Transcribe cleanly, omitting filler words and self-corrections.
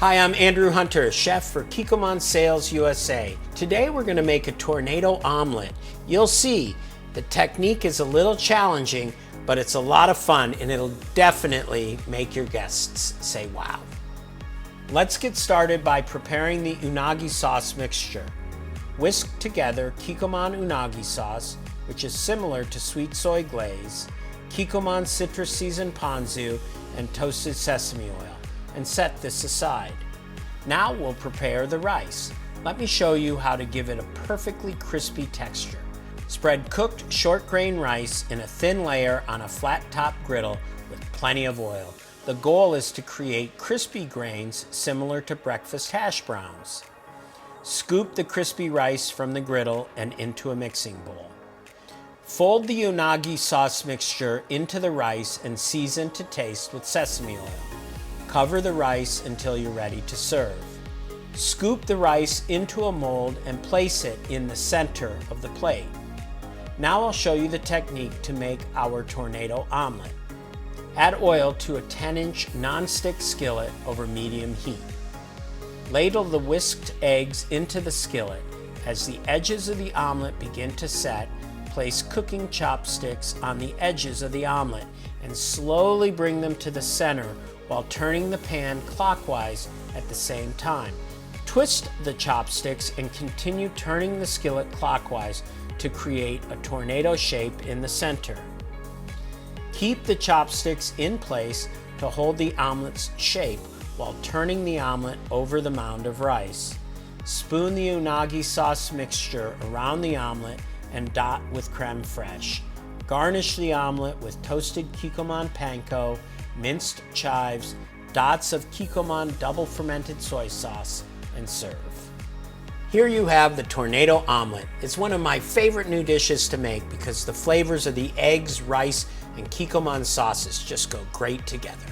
Hi, I'm Andrew Hunter, chef for Kikkoman Sales USA. Today we're going to make a tornado omelet. You'll see the technique is a little challenging, but it's a lot of fun and it'll definitely make your guests say wow. Let's get started by preparing the unagi sauce mixture. Whisk together Kikkoman Unagi Sauce, which is similar to sweet soy glaze, Kikkoman citrus seasoned ponzu, and toasted sesame oil, and set this aside. Now we'll prepare the rice. Let me show you how to give it a perfectly crispy texture. Spread cooked short grain rice in a thin layer on a flat top griddle with plenty of oil. The goal is to create crispy grains similar to breakfast hash browns. Scoop the crispy rice from the griddle and into a mixing bowl. Fold the unagi sauce mixture into the rice and season to taste with sesame oil. Cover the rice until you're ready to serve. Scoop the rice into a mold and place it in the center of the plate. Now I'll show you the technique to make our tornado omelet. Add oil to a 10-inch non-stick skillet over medium heat. Ladle the whisked eggs into the skillet. As the edges of the omelet begin to set, place cooking chopsticks on the edges of the omelet and slowly bring them to the center while turning the pan clockwise at the same time. Twist the chopsticks and continue turning the skillet clockwise to create a tornado shape in the center. Keep the chopsticks in place to hold the omelet's shape while turning the omelet over the mound of rice. Spoon the unagi sauce mixture around the omelet and dot with creme fraiche. Garnish the omelet with toasted Kikkoman panko, minced chives, dots of Kikkoman double fermented soy sauce, and serve. Here you have the tornado omelet. It's one of my favorite new dishes to make because the flavors of the eggs, rice, and Kikkoman sauces just go great together.